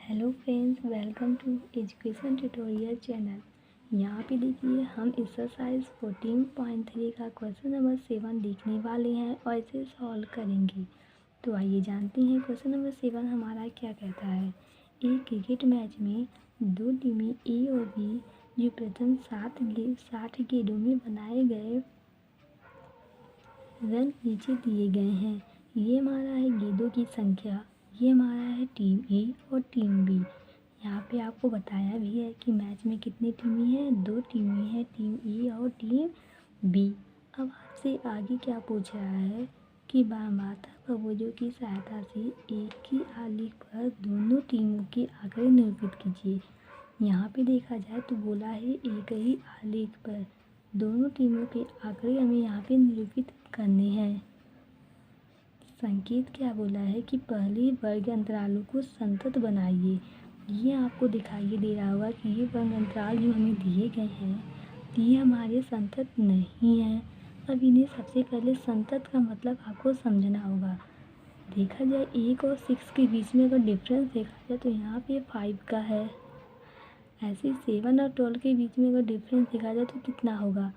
Hello friends, welcome to education tutorial channel. यहाँ पे देखिए हम एक्सरसाइज 14.3 का क्वेश्चन नंबर 7 देखने वाले हैं और इसे सॉल्व करेंगे। तो आइए जानते हैं क्वेश्चन नंबर 7 हमारा क्या कहता है। एक क्रिकेट मैच में दो टीमें ए और बी जो प्रथम 60 गेंदों में बनाए गए रन नीचे दिए गए हैं। ये हमारा है गेंदों की संख्या, ये हमारा है टीम ए और टीम बी। यहाँ पे आपको बताया भी है कि मैच में कितनी टीमें हैं, दो टीमें हैं, टीम ए और टीम बी। अब आपसे आगे क्या पूछ रहा है कि बारमाता बहुभुजों की सहायता से एक ही आलेख पर दोनों टीमों के आंकड़े निरूपित कीजिए। यहाँ पे देखा जाए तो बोला है एक ही आलेख पर दोनों टीमों के आंकड़े हमें यहाँ पे निरूपित करने हैं। संकेत क्या बोला है कि पहले वर्ग अंतरालों को संतत बनाइए। ये आपको दिखाई दे रहा होगा कि ये वर्ग अंतराल जो हमें दिए गए हैं ये हमारे संतत नहीं हैं। अब इन्हें सबसे पहले संतत का मतलब आपको समझना होगा। देखा जाए 1 और 6 के बीच में अगर डिफरेंस देखा जाए तो यहाँ पे 5 का है। ऐसे 7 और 12 के बीच में अगर डिफरेंस देखा जाए तो कितना होगा।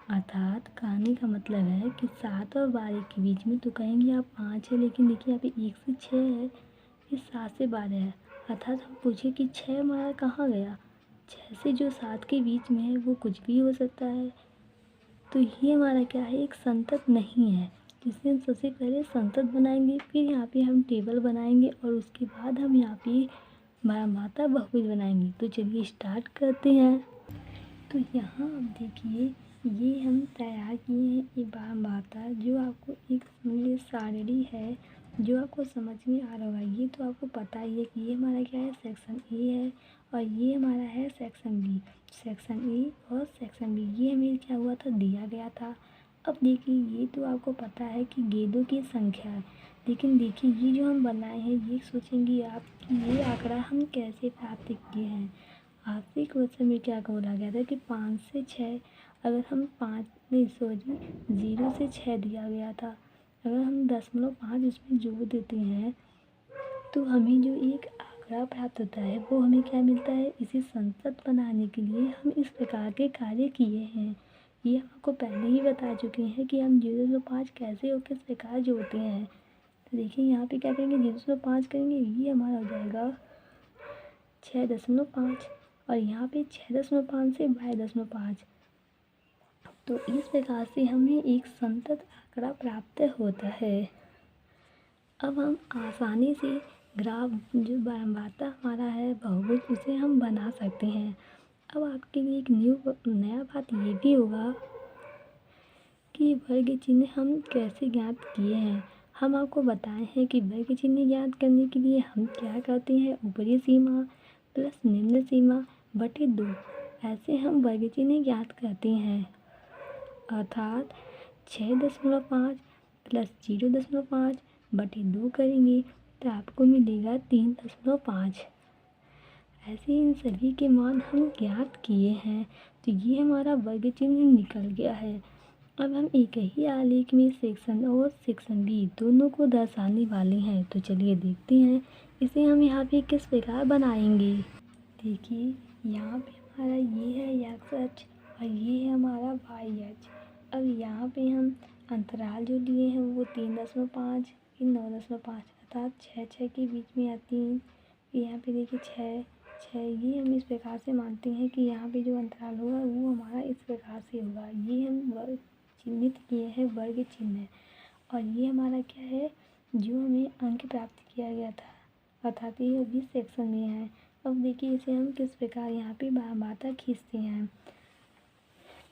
अर्थात कहने का मतलब है कि 7 और 12 के बीच में तो कहेंगे आप 5 है, लेकिन देखिए यहाँ पे 1 से 6 है, ये 7 से 12 है। अर्थात हम पूछे कि 6 हमारा कहाँ गया। 6 से जो 7 के बीच में है वो कुछ भी हो सकता है। तो ये हमारा क्या है, एक संतत नहीं है। जिससे हम सबसे पहले संतत बनाएंगे, फिर यहाँ पे हम टेबल बनाएंगे और उसके बाद हम यहाँ पे बारमाता बहुभुज बनाएंगे। तो चलिए स्टार्ट करते हैं। तो यहाँ आप देखिए ये हम तैयार किए हैं एक बारमाता, जो आपको एक ये सारणी है जो आपको समझ में आ रहा होगा। ये तो आपको पता ही है कि ये हमारा क्या है, सेक्शन ए है और ये हमारा है सेक्शन बी। सेक्शन ए और सेक्शन बी ये हमें क्या हुआ था, दिया गया था। अब देखिए ये तो आपको पता है कि गेंदों की संख्या है, लेकिन देखिए ये जो हम बनाए हैं ये सोचेंगे आप कि ये आंकड़ा हम कैसे प्राप्त किए हैं। आपसे क्वेश्चन में क्या बोला गया था कि 5 से 6, अगर हम 0 से 6 दिया गया था, अगर हम 0.5 उसमें जोड़ देते हैं तो हमें जो एक आंकड़ा प्राप्त होता है वो हमें क्या मिलता है। इसे संतत बनाने के लिए हम इस प्रकार के कार्य किए हैं। ये हम आपको पहले ही बता चुके हैं कि हम 0.5 कैसे और किस प्रकार जोड़ते हैं। तो देखिए यहाँ पे क्या करेंगे, 0.5 करेंगे, ये हमारा हो जाएगा 6.5 और यहाँ पे 6.5 से 22.5। तो इस प्रकार से हमें एक संतत आंकड़ा प्राप्त होता है। अब हम आसानी से ग्राफ जो बारमाता हमारा है बहुभुज उसे हम बना सकते हैं। अब आपके लिए एक नया बात ये भी होगा कि वर्ग चिन्ह हम कैसे ज्ञात किए हैं। हम आपको बताए हैं कि वर्ग चिन्ह ज्ञात करने के लिए हम क्या करते हैं, ऊपरी सीमा प्लस निम्न सीमा बटे 2, ऐसे हम वर्ग चिन्ह ज्ञात करते हैं। अर्थात 6.5 प्लस 0.5 बटे 2 करेंगे तो आपको मिलेगा 3.5। ऐसे इन सभी के मान हम ज्ञात किए हैं। तो ये हमारा वर्ग चिन्ह निकल गया है। अब हम एक ही आलेख में सेक्शन और सेक्शन बी दोनों को दर्शाने वाले हैं। तो चलिए देखते हैं इसे हम यहाँ पे किस प्रकार बनाएंगे। देखिए यहाँ पे हमारा ये है एक्स अक्ष और ये है हमारा वाई अक्ष। अब यहाँ पे हम अंतराल जो लिए हैं वो 3.5 फिर 9.5 अर्थात 6 के बीच में आती हैं। फिर यहाँ पे देखिए 6 ये हम इस प्रकार से मानते हैं कि यहाँ पे जो अंतराल होगा वो हमारा इस प्रकार से होगा। ये हम वर्ग चिन्हित किए हैं, वर्ग चिन्ह। और ये हमारा क्या है, जो हमें अंक प्राप्त किया गया था, अर्थात ये अभी सेक्शन में है। अब देखिए इसे हम किस प्रकार यहाँ पे बारमाता खींचते हैं।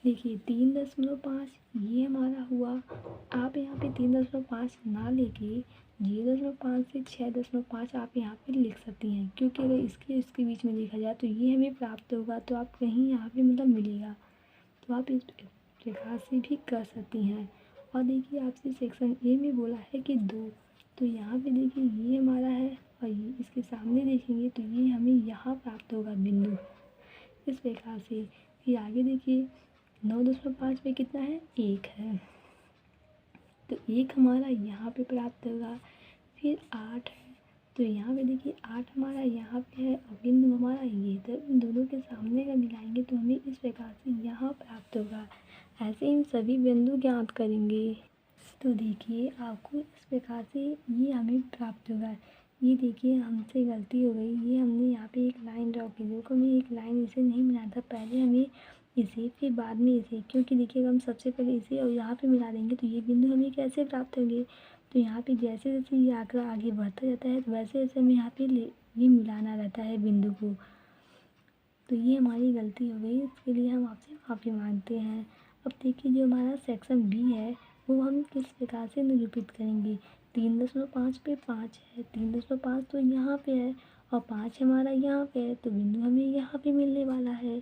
देखिए 3.5 ये हमारा हुआ। आप यहाँ पे 3.5 ना लेके 0.5 से 6.5 आप यहाँ पे लिख सकती हैं, क्योंकि अगर इसके बीच में देखा जाए तो ये हमें प्राप्त होगा तो आप कहीं यहाँ पे मतलब मिलेगा, तो आप इस प्रकार से भी कर सकती हैं। और देखिए आपसे सेक्शन ए में बोला है कि 2, तो यहाँ पे देखिए ये हमारा है और ये इसके सामने देखेंगे तो ये हमें यहाँ प्राप्त होगा बिंदु, इस प्रकार से। फिर आगे देखिए 9.5 पे कितना है, 1 है, तो 1 हमारा यहाँ पे प्राप्त होगा। फिर 8 है, तो यहाँ पे देखिए 8 हमारा यहाँ पे सभी बिंदु ज्ञात करेंगे। तो देखिए आपको इस प्रकार से ये हमें प्राप्त होगा। ये देखिए हमसे गलती हो गई, ये हमने यहाँ पे एक लाइन ड्रॉ की, देखो हमें एक लाइन इसे नहीं मिलाना था, पहले हमें इसे फिर बाद में इसे, क्योंकि देखिए अगर हम सबसे पहले इसे और यहाँ पे मिला देंगे तो ये बिंदु हमें कैसे प्राप्त होंगे। तो यहाँ पे जैसे जैसे ये आंकड़ा आगे बढ़ता जाता है तो वैसे वैसे हमें यहाँ पे ये मिलाना रहता है बिंदु को। तो ये हमारी गलती हो गई, इसके लिए हम आपसे माफ़ी मांगते हैं। अब देखिए जो हमारा सेक्शन बी है वो हम किस प्रकार से निरूपित करेंगे। 3.5 पे 5 है, 3.5 तो यहाँ पे है और 5 हमारा यहाँ पे है, तो बिंदु हमें यहाँ पे मिलने वाला है।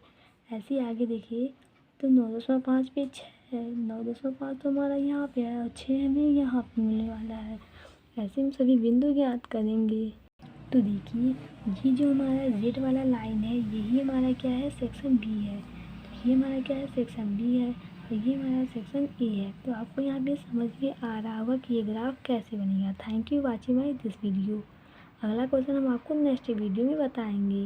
ऐसे ही आगे देखिए तो 9.5 पे 6 है, 9.5 तो हमारा यहाँ पे है और 6 हमें यहाँ पे मिलने वाला है। ऐसे हम सभी बिंदु ज्ञात करेंगे। तो देखिए ये जो हमारा रेड वाला लाइन है यही हमारा क्या है, सेक्शन बी है। तो ये हमारा क्या है, सेक्शन बी है और ये हमारा सेक्शन ए है। तो आपको यहाँ पे समझ में आ रहा होगा कि ये ग्राफ कैसे बनेगा। Thank you watching my this video. अगला क्वेश्चन हम आपको नेक्स्ट वीडियो में बताएंगे।